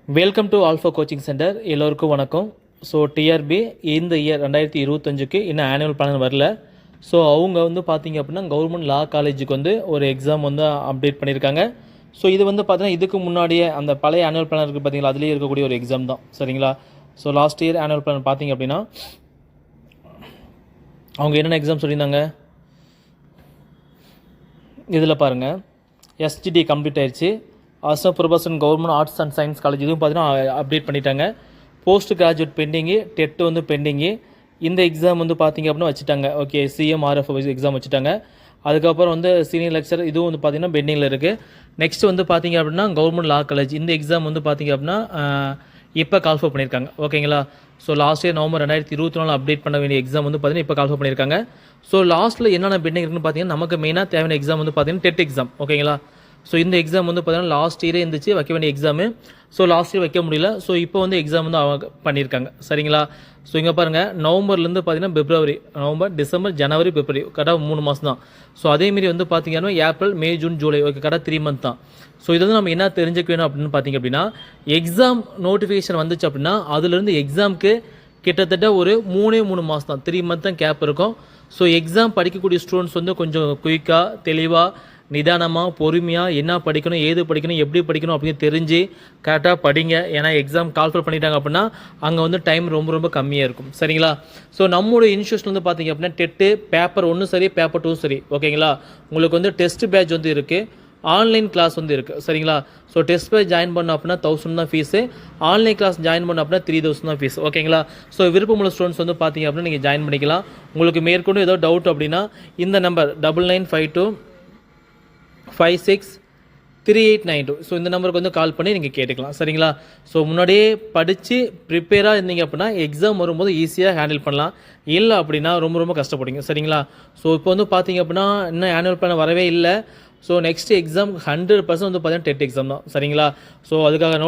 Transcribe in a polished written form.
Welcome to alpha coaching centre. எல்லோருக்கும் வணக்கம். So TRP இந்த இயர் 2025க்கு இன்னும் ஆனுவல் பிளான் வரல. ஸோ அவங்க வந்து பார்த்திங்க அப்படின்னா கவர்மெண்ட் லா காலேஜுக்கு வந்து ஒரு எக்ஸாம் வந்து அப்டேட் பண்ணியிருக்காங்க. ஸோ இது வந்து பார்த்தீங்கன்னா இதுக்கு முன்னாடியே அந்த பழைய ஆனுவல் பிளான் இருக்குது பார்த்தீங்களா, அதுலேயே இருக்கக்கூடிய ஒரு எக்ஸாம் தான். சரிங்களா? So last year annual plan பார்த்திங்க அப்படின்னா அவங்க என்னென்ன எக்ஸாம் சொல்லியிருந்தாங்க இதில் பாருங்கள். எஸ்ஜிடி கம்ப்ளீட் ஆயிடுச்சு. Azam profession government arts and science college இதுவும் பார்த்தீங்கன்னா அப்டேட் பண்ணிட்டாங்க. போஸ்ட் கிராஜுவேட் பெண்டிங்கு, டெட் வந்து பெண்டிங்கு. இந்த எக்ஸாம் வந்து பார்த்திங்க அப்படின்னா வச்சுட்டாங்க. ஓகே, சிஎம்ஆர்எஃப் எக்ஸாம் வச்சுட்டாங்க. அதுக்கப்புறம் வந்து சீனியர் லெக்சர் இதுவும் வந்து பார்த்திங்கன்னா பெண்டிங்கில் இருக்குது. நெக்ஸ்ட் வந்து பார்த்திங்க அப்படின்னா கவர்மெண்ட் லா காலேஜ் இந்த எக்ஸாம் வந்து பார்த்திங்க அப்படின்னா இப்போ கால்ஃபர் பண்ணியிருக்காங்க. ஓகேங்களா? So last year November 2024 update பண்ண வேண்டிய எக்ஸாம் வந்து பார்த்திங்கன்னா இப்போ கால்ஃபர் பண்ணியிருக்காங்க. ஸோ லாஸ்ட்டில் என்னென்ன பெண்டிங் இருக்குன்னு பார்த்தீங்கன்னா நமக்கு மெயினாக தேவையான எக்ஸாம் வந்து பார்த்திங்கன்னா டெட் எக்ஸாம். ஓகேங்களா? ஸோ இந்த எக்ஸாம் வந்து பார்த்தீங்கன்னா லாஸ்ட் இயரே இருந்துச்சு வைக்க வேண்டிய எக்ஸாமு. ஸோ லாஸ்ட் இயர் வைக்க முடியல. ஸோ இப்போ வந்து எக்ஸாம் வந்து அவங்க பண்ணியிருக்காங்க. சரிங்களா? ஸோ இங்கே பாருங்கள், நவம்பர்லேருந்து பார்த்தீங்கன்னா பிப்ரவரி, நவம்பர், டிசம்பர், ஜனவரி, பிப்ரவரி, கரெக்டாக 3 மாதம் தான். ஸோ அதேமாரி வந்து பார்த்திங்கன்னா ஏப்ரல், மே, ஜூன், ஜூலை, ஓகே, கரெக்டாக 3 மந்த் தான். ஸோ இது வந்து நம்ம என்ன தெரிஞ்சுக்க வேணும் அப்படின்னு பார்த்திங்க அப்படின்னா எக்ஸாம் நோட்டிஃபிகேஷன் வந்துச்சு அப்படின்னா அதுலேருந்து எக்ஸாமுக்கு கிட்டத்தட்ட ஒரு 3 மாதம் தான், 3 மந்த் தான் கேப் இருக்கும். ஸோ எக்ஸாம் படிக்கக்கூடிய ஸ்டூடெண்ட்ஸ் வந்து கொஞ்சம் குயிக்காக, தெளிவாக, நிதானமாக, பொறுமையாக என்ன படிக்கணும், ஏது படிக்கணும், எப்படி படிக்கணும் அப்படின்னு தெரிஞ்சு கரெக்டாக படிங்க. ஏன்னா எக்ஸாம் கால்ஃபர் பண்ணிட்டாங்க அப்படின்னா அங்கே வந்து டைம் ரொம்ப கம்மியாக இருக்கும். சரிங்களா? ஸோ நம்மளோட இன்ஸ்டியூஷன் வந்து பார்த்திங்க அப்படின்னா டெட்டு பேப்பர் 1 சரி, பேப்பர் 2 சரி. ஓகேங்களா? உங்களுக்கு வந்து டெஸ்ட் பேட்ச் வந்து இருக்குது, ஆன்லைன் கிளாஸ் வந்து இருக்குது. சரிங்களா? ஸோ டெஸ்ட் பேட்ச் ஜாயின் பண்ண அப்படின்னா 1000 தான் ஃபீஸு, ஆன்லைன் கிளாஸ் ஜாயின் பண்ண அப்படின்னா 3000 தான் ஃபீஸ். ஓகேங்களா? ஸோ விருப்பமுள்ள ஸ்டூடெண்ட்ஸ் வந்து பார்த்திங்க அப்படின்னா நீங்கள் ஜாயின் பண்ணிக்கலாம். உங்களுக்கு மேற்கொண்டு ஏதோ டவுட் அப்படின்னா இந்த நம்பர் 9952563892 ஸோ இந்த நம்பருக்கு வந்து கால் பண்ணி நீங்கள் கேட்டுக்கலாம். சரிங்களா? ஸோ முன்னாடியே படித்து ப்ரிப்பேராக இருந்தீங்க அப்படின்னா எக்ஸாம் வரும்போது ஈஸியாக ஹேண்டில் பண்ணலாம். இல்லை அப்படின்னா ரொம்ப கஷ்டப்படுங்க. சரிங்களா? ஸோ இப்போ வந்து பார்த்திங்க அப்படின்னா இன்னும் ஆனுவல் பிளான் வரவே இல்லை. ஸோ நெக்ஸ்ட் எக்ஸாம் 100% வந்து பார்த்தீங்கன்னா டெட் எக்ஸாம் தான். சரிங்களா? ஸோ அதுக்காக